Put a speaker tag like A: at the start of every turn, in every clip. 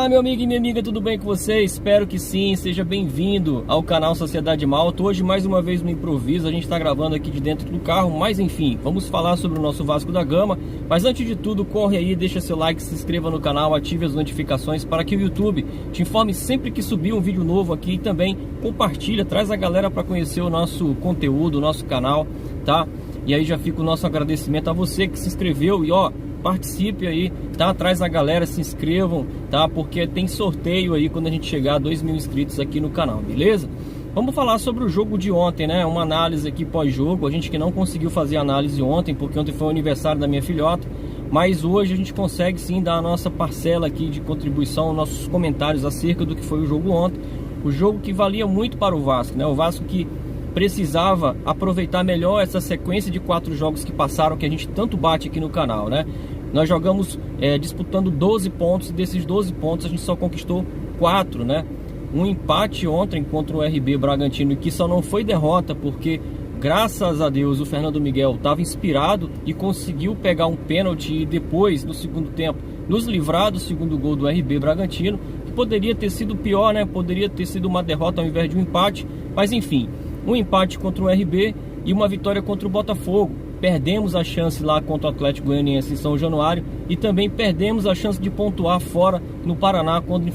A: Olá, meu amigo e minha amiga, tudo bem com você? Espero que sim, seja bem-vindo ao canal Sociedade Malta. Hoje, mais uma vez no improviso, a gente está gravando aqui de dentro do carro, mas enfim, vamos falar sobre o nosso Vasco da Gama. Mas antes de tudo, corre aí, deixa seu like, se inscreva no canal, ative as notificações para que o YouTube te informe sempre que subir um vídeo novo aqui e também compartilha, traz a galera para conhecer o nosso conteúdo, o nosso canal, tá? E aí já fica o nosso agradecimento a você que se inscreveu e ó, participe aí, tá? Traz a galera, se inscrevam, tá? Porque tem sorteio aí quando a gente chegar a 2.000 inscritos aqui no canal, beleza? Vamos falar sobre o jogo de ontem, né? Uma análise aqui pós-jogo. A gente que não conseguiu fazer análise ontem, porque ontem foi o aniversário da minha filhota, mas hoje a gente consegue sim dar a nossa parcela aqui de contribuição, nossos comentários acerca do que foi o jogo ontem. O jogo que valia muito para o Vasco, né? O Vasco que precisava aproveitar melhor essa sequência de 4 jogos que passaram, que a gente tanto bate aqui no canal, né? Nós jogamos disputando 12 pontos, e desses 12 pontos a gente só conquistou 4, né? Um empate ontem contra o RB Bragantino, que só não foi derrota porque, graças a Deus, o Fernando Miguel estava inspirado e conseguiu pegar um pênalti e depois, no segundo tempo, nos livrar do segundo gol do RB Bragantino, que poderia ter sido pior, né? Poderia ter sido uma derrota ao invés de um empate, mas enfim, um empate contra o RB e uma vitória contra o Botafogo. Perdemos a chance lá contra o Atlético Goianiense em São Januário e também perdemos a chance de pontuar fora no Paraná quando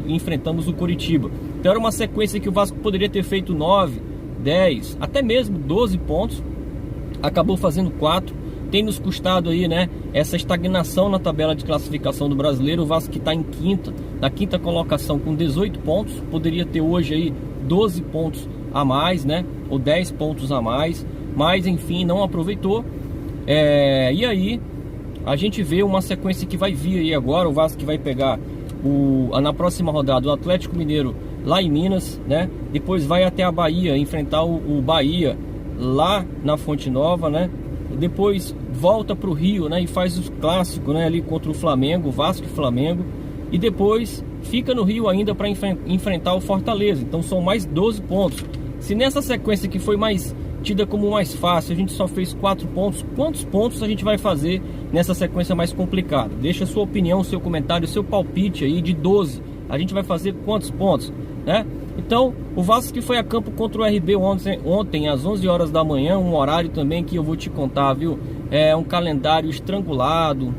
A: enfrentamos o Coritiba. Então era uma sequência que o Vasco poderia ter feito 9, 10, até mesmo 12 pontos. Acabou fazendo 4. Tem nos custado aí, né, essa estagnação na tabela de classificação do Brasileiro. O Vasco que está na quinta colocação com 18 pontos. Poderia ter hoje aí 12 pontos a mais, né, ou 10 pontos a mais. Mas enfim, não aproveitou. E aí a gente vê uma sequência que vai vir aí agora. O Vasco que vai pegar na próxima rodada o Atlético Mineiro lá em Minas, né? Depois vai até a Bahia enfrentar o Bahia lá na Fonte Nova, né? Depois volta para o Rio, né? E faz o clássico, né? Ali contra o Flamengo, Vasco e Flamengo. E depois fica no Rio ainda para enfrentar o Fortaleza. Então são mais 12 pontos. Se nessa sequência que foi mais tida como mais fácil, a gente só fez 4 pontos, quantos pontos a gente vai fazer nessa sequência mais complicada? Deixa a sua opinião, seu comentário, seu palpite aí de 12. A gente vai fazer quantos pontos, né? Então, o Vasco que foi a campo contra o RB ontem às 11 horas da manhã, um horário também que eu vou te contar, viu? É um calendário estrangulado,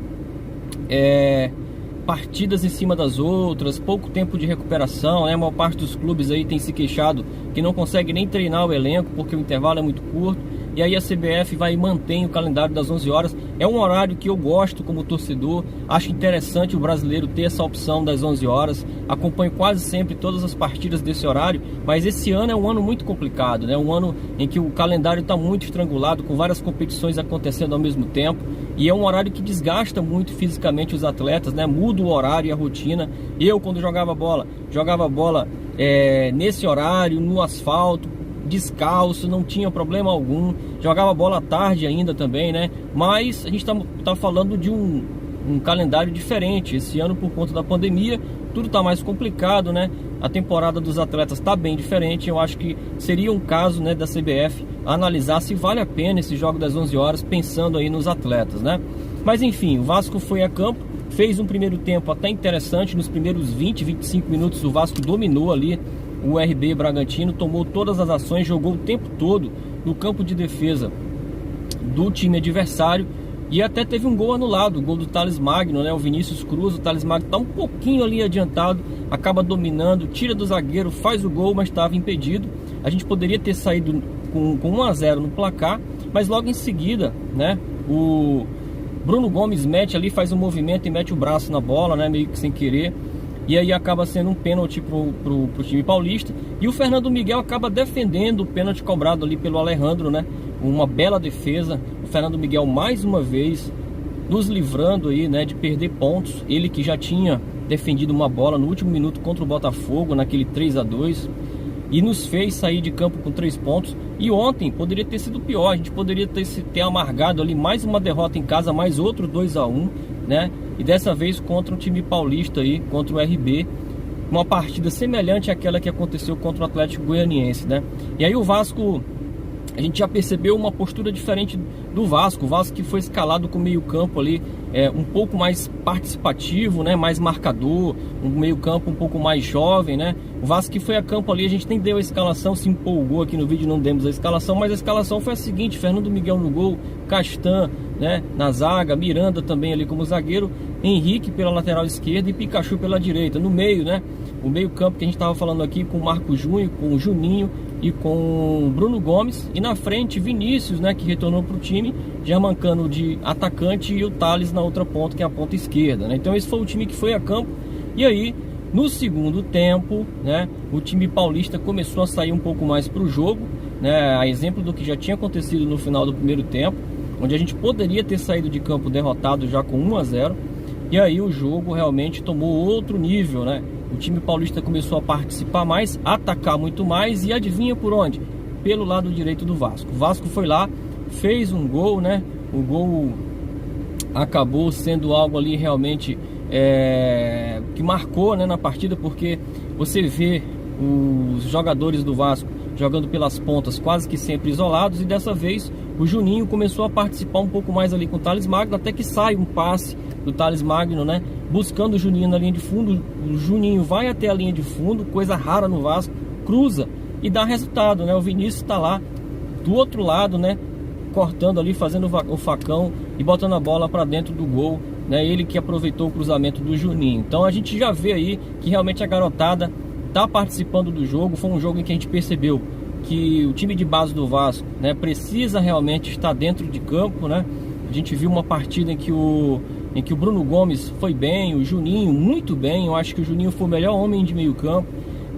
A: partidas em cima das outras, pouco tempo de recuperação, né? A maior parte dos clubes aí tem se queixado que não consegue nem treinar o elenco porque o intervalo é muito curto. E aí a CBF vai e mantém o calendário das 11 horas. É um horário que eu gosto como torcedor. Acho interessante o brasileiro ter essa opção das 11 horas. Acompanho quase sempre todas as partidas desse horário. Mas esse ano é um ano muito complicado, né? Um ano em que o calendário está muito estrangulado, com várias competições acontecendo ao mesmo tempo. E é um horário que desgasta muito fisicamente os atletas, né? Muda o horário e a rotina. Eu, quando jogava bola nesse horário, no asfalto, descalço, não tinha problema algum. Jogava bola à tarde ainda também, né? Mas a gente tá falando de um calendário diferente. Esse ano, por conta da pandemia, tudo tá mais complicado, né? A temporada dos atletas tá bem diferente. Eu acho que seria um caso, né, da CBF analisar se vale a pena esse jogo das 11 horas, pensando aí nos atletas, né? Mas enfim, o Vasco foi a campo, fez um primeiro tempo até interessante. Nos primeiros 20, 25 minutos o Vasco dominou ali o RB Bragantino, tomou todas as ações, jogou o tempo todo no campo de defesa do time adversário e até teve um gol anulado, o gol do Thales Magno, né? O Vinícius Cruz, o Thales Magno está um pouquinho ali adiantado, acaba dominando, tira do zagueiro, faz o gol, mas estava impedido. A gente poderia ter saído com 1-0 no placar, mas logo em seguida, né, o Bruno Gomes mete ali, faz um movimento e mete o braço na bola, né, meio que sem querer. E aí acaba sendo um pênalti pro time paulista. E o Fernando Miguel acaba defendendo o pênalti cobrado ali pelo Alejandro, né? Uma bela defesa. O Fernando Miguel mais uma vez nos livrando aí, né, de perder pontos. Ele que já tinha defendido uma bola no último minuto contra o Botafogo, naquele 3-2. E nos fez sair de campo com 3 pontos. E ontem poderia ter sido pior. A gente poderia ter amargado ali mais uma derrota em casa, mais outro 2-1, né? E dessa vez contra um time paulista aí, contra o RB. Uma partida semelhante àquela que aconteceu contra o Atlético Goianiense, né? E aí o Vasco a gente já percebeu uma postura diferente do Vasco. O Vasco que foi escalado com o meio campo ali um pouco mais participativo, né, mais marcador, um meio campo um pouco mais jovem, né. O Vasco que foi a campo ali, a gente nem deu a escalação, se empolgou aqui no vídeo, não demos a escalação, mas a escalação foi a seguinte: Fernando Miguel no gol, Castan, né, na zaga, Miranda também ali como zagueiro, Henrique pela lateral esquerda e Pikachu pela direita. No meio, né, o meio campo que a gente estava falando aqui com o Marco Júnior, com o Juninho e com Bruno Gomes, e na frente Vinícius, né, que retornou para o time, já mancando de atacante, e o Thales na outra ponta, que é a ponta esquerda, né? Então esse foi o time que foi a campo. E aí no segundo tempo, né, o time paulista começou a sair um pouco mais para o jogo, né, a exemplo do que já tinha acontecido no final do primeiro tempo, onde a gente poderia ter saído de campo derrotado já com 1-0, e aí o jogo realmente tomou outro nível, né? O time paulista começou a participar mais, atacar muito mais, e adivinha por onde? Pelo lado direito do Vasco. O Vasco foi lá, fez um gol, né? O gol acabou sendo algo ali realmente que marcou, né, na partida, porque você vê os jogadores do Vasco jogando pelas pontas quase que sempre isolados, e dessa vez o Juninho começou a participar um pouco mais ali com o Thales Magno, até que sai um passe do Thales Magno, né, buscando o Juninho na linha de fundo. O Juninho vai até a linha de fundo, coisa rara no Vasco, cruza e dá resultado, né? O Vinícius está lá do outro lado, né, cortando ali, fazendo o facão e botando a bola para dentro do gol, né? Ele que aproveitou o cruzamento do Juninho. Então a gente já vê aí que realmente a garotada está participando do jogo. Foi um jogo em que a gente percebeu que o time de base do Vasco, né, precisa realmente estar dentro de campo, né? A gente viu uma partida em que o Bruno Gomes foi bem, o Juninho muito bem. Eu acho que o Juninho foi o melhor homem de meio campo.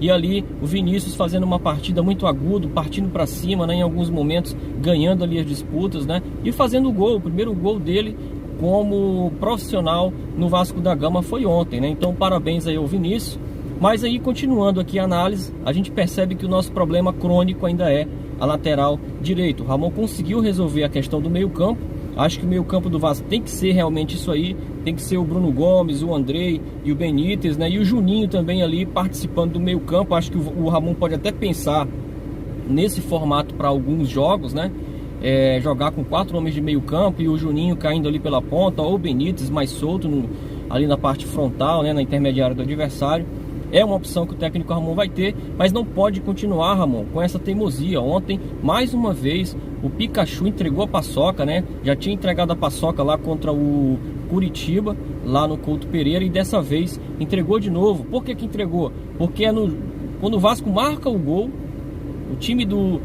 A: E ali o Vinícius fazendo uma partida muito aguda, partindo para cima, né, em alguns momentos ganhando ali as disputas, né, e fazendo o gol. O primeiro gol dele como profissional no Vasco da Gama foi ontem, né? Então parabéns aí ao Vinícius. Mas aí, continuando aqui a análise, a gente percebe que o nosso problema crônico ainda é a lateral direito. O Ramon conseguiu resolver a questão do meio campo. Acho que o meio campo do Vasco tem que ser realmente isso aí. Tem que ser o Bruno Gomes, o Andrei e o Benítez, né? E o Juninho também ali participando do meio campo. Acho que o Ramon pode até pensar nesse formato para alguns jogos, né? Jogar com 4 homens de meio campo e o Juninho caindo ali pela ponta, ou o Benítez mais solto ali na parte frontal, né? Na intermediária do adversário. É uma opção que o técnico Ramon vai ter, mas não pode continuar, Ramon, com essa teimosia. Ontem, mais uma vez, o Pikachu entregou a paçoca, né? Já tinha entregado a paçoca lá contra o Curitiba, lá no Couto Pereira, e dessa vez entregou de novo. Por que entregou? Porque quando o Vasco marca o gol, o time do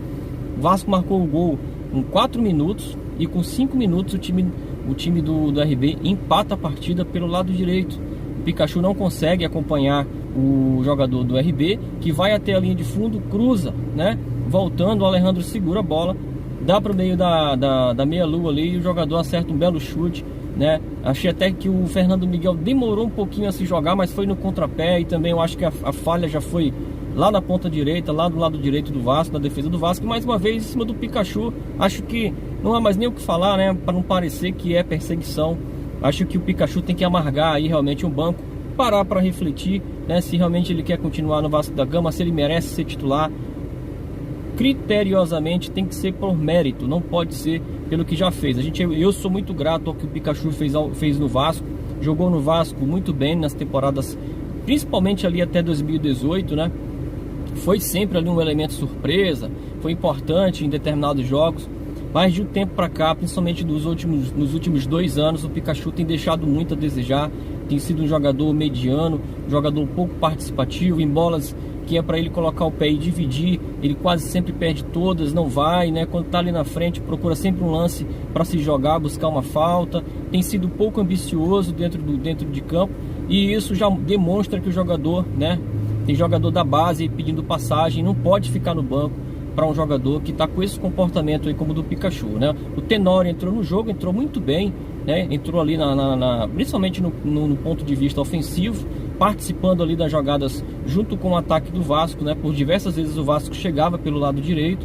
A: Vasco marcou o gol com 4 minutos, e com 5 minutos o time do RB empata a partida pelo lado direito. O Pikachu não consegue acompanhar o jogador do RB, que vai até a linha de fundo, cruza, né? Voltando, o Alejandro segura a bola, dá para o meio da meia-lua ali, e o jogador acerta um belo chute, né? Achei até que o Fernando Miguel demorou um pouquinho a se jogar, mas foi no contrapé, e também eu acho que a falha já foi lá na ponta direita, lá do lado direito do Vasco, na defesa do Vasco. E mais uma vez em cima do Pikachu. Acho que não há mais nem o que falar, né? Para não parecer que é perseguição. Acho que o Pikachu tem que amargar aí realmente um banco, parar para refletir, né, se realmente ele quer continuar no Vasco da Gama, se ele merece ser titular. Criteriosamente tem que ser por mérito, não pode ser pelo que já fez. Eu sou muito grato ao que o Pikachu fez no Vasco. Jogou no Vasco muito bem nas temporadas, principalmente ali até 2018, né? Foi sempre ali um elemento surpresa, foi importante em determinados jogos. Mas de um tempo para cá, principalmente nos últimos 2 anos, o Pikachu tem deixado muito a desejar. Tem sido um jogador mediano, um jogador pouco participativo. Em bolas que é para ele colocar o pé e dividir, ele quase sempre perde todas, não vai, né? Quando tá ali na frente, procura sempre um lance para se jogar, buscar uma falta. Tem sido pouco ambicioso dentro de campo, e isso já demonstra que o jogador, né? Tem jogador da base pedindo passagem, não pode ficar no banco para um jogador que está com esse comportamento aí como o do Pikachu, né? O Tenório entrou no jogo, entrou muito bem, né? Entrou ali principalmente no ponto de vista ofensivo, participando ali das jogadas junto com o ataque do Vasco, né? Por diversas vezes o Vasco chegava pelo lado direito,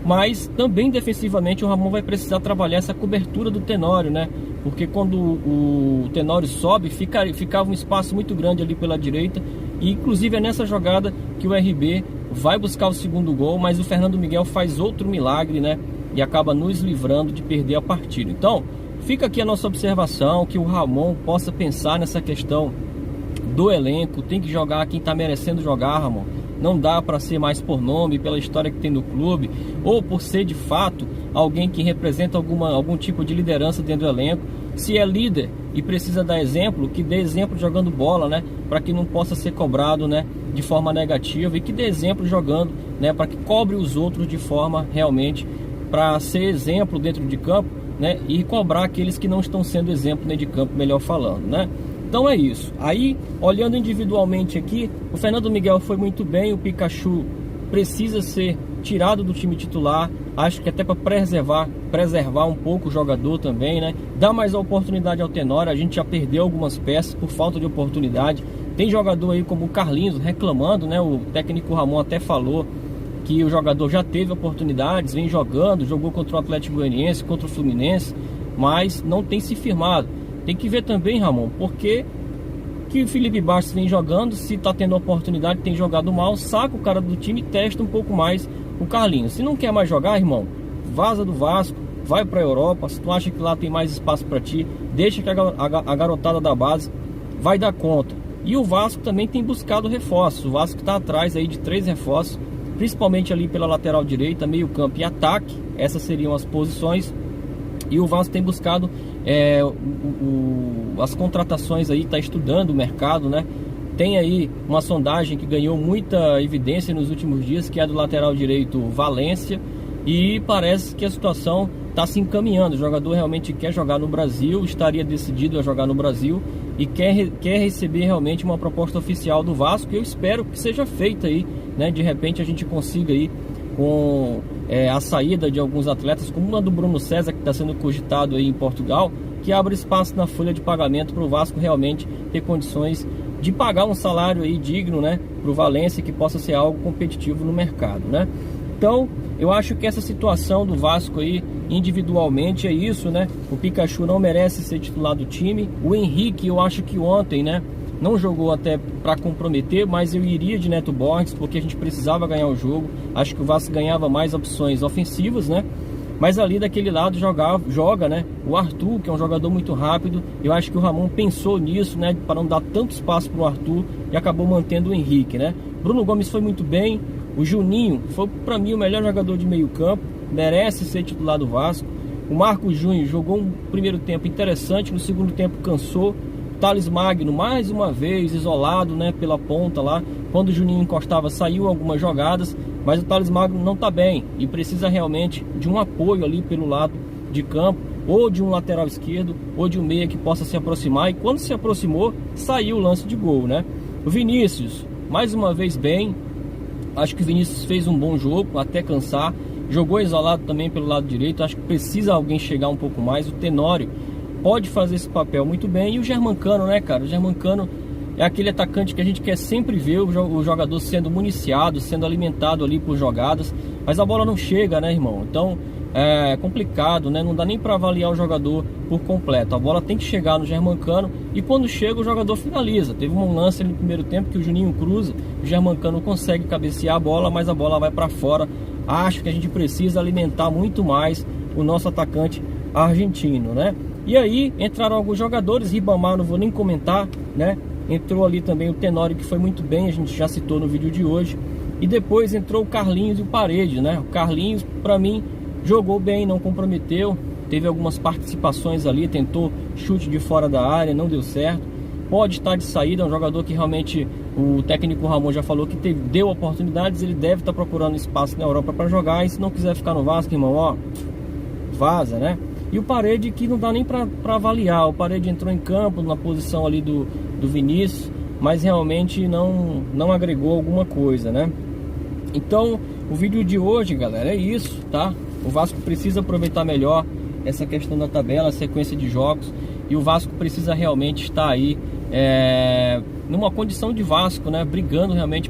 A: mas também defensivamente o Ramon vai precisar trabalhar essa cobertura do Tenório, né? Porque quando o Tenório sobe, ficava um espaço muito grande ali pela direita, e inclusive é nessa jogada que o RB vai buscar o segundo gol, mas o Fernando Miguel faz outro milagre, né? E acaba nos livrando de perder a partida. Então, fica aqui a nossa observação, que o Ramon possa pensar nessa questão do elenco. Tem que jogar quem tá merecendo jogar, Ramon. Não dá para ser mais por nome, pela história que tem no clube, ou por ser de fato alguém que representa algum tipo de liderança dentro do elenco. Se é líder e precisa dar exemplo, que dê exemplo jogando bola, né? Para que não possa ser cobrado, né, de forma negativa, e que dê exemplo jogando, né? Para que cobre os outros de forma realmente para ser exemplo dentro de campo, né? E cobrar aqueles que não estão sendo exemplo dentro de campo, melhor falando, né? Então é isso. Aí, olhando individualmente aqui, o Fernando Miguel foi muito bem. O Pikachu precisa ser tirado do time titular. Acho que até para preservar um pouco o jogador também, né? Dar mais a oportunidade ao Tenório. A gente já perdeu algumas peças por falta de oportunidade. Tem jogador aí como o Carlinhos reclamando, né? O técnico Ramon até falou que o jogador já teve oportunidades, vem jogando, jogou contra o Atlético Goianiense, contra o Fluminense, mas não tem se firmado. Tem que ver também, Ramon, porque que o Felipe Bastos vem jogando, se tá tendo oportunidade, tem jogado mal, saca o cara do time e testa um pouco mais o Carlinhos. Se não quer mais jogar, irmão, vaza do Vasco, vai pra Europa. Se tu acha que lá tem mais espaço pra ti, deixa que a garotada da base vai dar conta. E o Vasco também tem buscado reforços. O Vasco tá atrás aí de 3 reforços, principalmente ali pela lateral direita, meio campo e ataque. Essas seriam as posições. E o Vasco tem buscado as contratações aí, está estudando o mercado, né? Tem aí uma sondagem que ganhou muita evidência nos últimos dias, que é do lateral direito Valência, e parece que a situação está se encaminhando. O jogador realmente quer jogar no Brasil, estaria decidido a jogar no Brasil e quer receber realmente uma proposta oficial do Vasco, e eu espero que seja feita aí, né? De repente a gente consiga aí com a saída de alguns atletas, como uma do Bruno César, que está sendo cogitado aí em Portugal, que abre espaço na folha de pagamento para o Vasco realmente ter condições de pagar um salário aí digno, né, para o Valência, que possa ser algo competitivo no mercado, né? Então, eu acho que essa situação do Vasco aí, individualmente, é isso, né? O Pikachu não merece ser titular do time. O Henrique, eu acho que ontem, né, não jogou até para comprometer, mas eu iria de Neto Borges, porque a gente precisava ganhar o jogo. Acho que o Vasco ganhava mais opções ofensivas, né? Mas ali daquele lado joga, né, o Arthur, que é um jogador muito rápido. Eu acho que o Ramon pensou nisso, né, para não dar tanto espaço para o Arthur, e acabou mantendo o Henrique, né? Bruno Gomes foi muito bem. O Juninho foi, para mim, o melhor jogador de meio campo, merece ser titular do Vasco. O Marcos Júnior jogou um primeiro tempo interessante, no segundo tempo cansou. Thales Magno, mais uma vez, isolado, né, pela ponta lá. Quando o Juninho encostava, saiu algumas jogadas, mas o Thales Magno não está bem e precisa realmente de um apoio ali pelo lado de campo, ou de um lateral esquerdo, ou de um meia que possa se aproximar. E quando se aproximou, saiu o lance de gol, né? O Vinícius, mais uma vez bem. Acho que o Vinícius fez um bom jogo, até cansar. Jogou isolado também pelo lado direito. Acho que precisa alguém chegar um pouco mais. O Tenório pode fazer esse papel muito bem. E o Germancano, né, cara? O Germancano é aquele atacante que a gente quer sempre ver o jogador sendo municiado, sendo alimentado ali por jogadas. Mas a bola não chega, né, irmão? Então é complicado, né? Não dá nem para avaliar o jogador por completo. A bola tem que chegar no Germancano, e quando chega o jogador finaliza. Teve um lance ali no primeiro tempo que o Juninho cruza, o Germancano consegue cabecear a bola, mas a bola vai para fora. Acho que a gente precisa alimentar muito mais o nosso atacante argentino, né? E aí entraram alguns jogadores. Ribamar não vou nem comentar, né? Entrou ali também o Tenório, que foi muito bem, a gente já citou no vídeo de hoje. E depois entrou o Carlinhos e o Paredes, né? O Carlinhos, para mim, jogou bem, não comprometeu. Teve algumas participações ali, tentou chute de fora da área, não deu certo. Pode estar de saída, é um jogador que realmente o técnico Ramon já falou que deu oportunidades. Ele deve estar procurando espaço na Europa para jogar, e se não quiser ficar no Vasco, irmão, ó, vaza, né? E o Paredes, que não dá nem para avaliar. O Paredes entrou em campo na posição ali do Vinícius, mas realmente não agregou alguma coisa, né? Então, o vídeo de hoje, galera, é isso, tá? O Vasco precisa aproveitar melhor essa questão da tabela, a sequência de jogos, e o Vasco precisa realmente estar aí numa condição de Vasco, né? Brigando realmente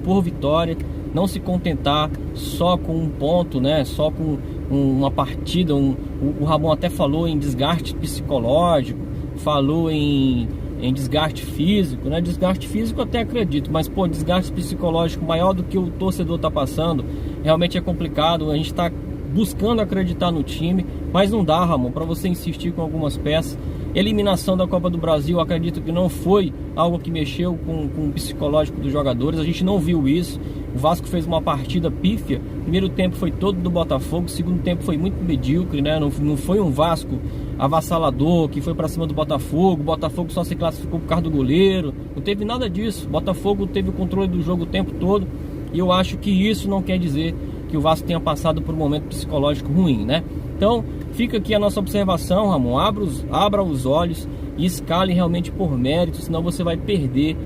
A: por vitória, não se contentar só com um ponto, né? Só com uma partida. O Ramon até falou em desgaste psicológico, falou em em desgaste físico, né? Desgaste físico eu até acredito, mas pô, desgaste psicológico maior do que o torcedor tá passando, realmente é complicado. A gente está buscando acreditar no time, mas não dá, Ramon, para você insistir com algumas peças. Eliminação da Copa do Brasil, acredito que não foi algo que mexeu com o psicológico dos jogadores. A gente não viu isso. O Vasco fez uma partida pífia. Primeiro tempo foi todo do Botafogo, segundo tempo foi muito medíocre, né? Não foi um Vasco avassalador que foi para cima do Botafogo. O Botafogo só se classificou por causa do goleiro. Não teve nada disso. O Botafogo teve o controle do jogo o tempo todo. E eu acho que isso não quer dizer que o Vasco tenha passado por um momento psicológico ruim, né? Então, fica aqui a nossa observação, Ramon. Abra os olhos e escale realmente por mérito, senão você vai perder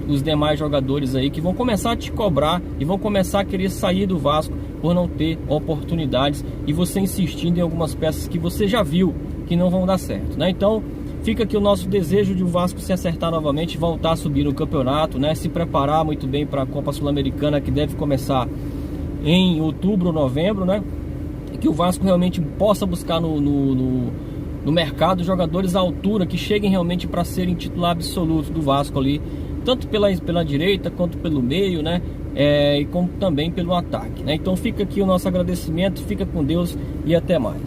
A: os demais jogadores aí que vão começar a te cobrar e vão começar a querer sair do Vasco por não ter oportunidades e você insistindo em algumas peças que você já viu que não vão dar certo, né? Então, fica aqui o nosso desejo de o Vasco se acertar novamente, voltar a subir no campeonato, né? Se preparar muito bem para a Copa Sul-Americana, que deve começar em outubro ou novembro, né? E que o Vasco realmente possa buscar no mercado jogadores à altura que cheguem realmente para serem titular absoluto do Vasco ali, tanto pela direita quanto pelo meio, né? E como também pelo ataque, né? Então fica aqui o nosso agradecimento, fica com Deus e até mais.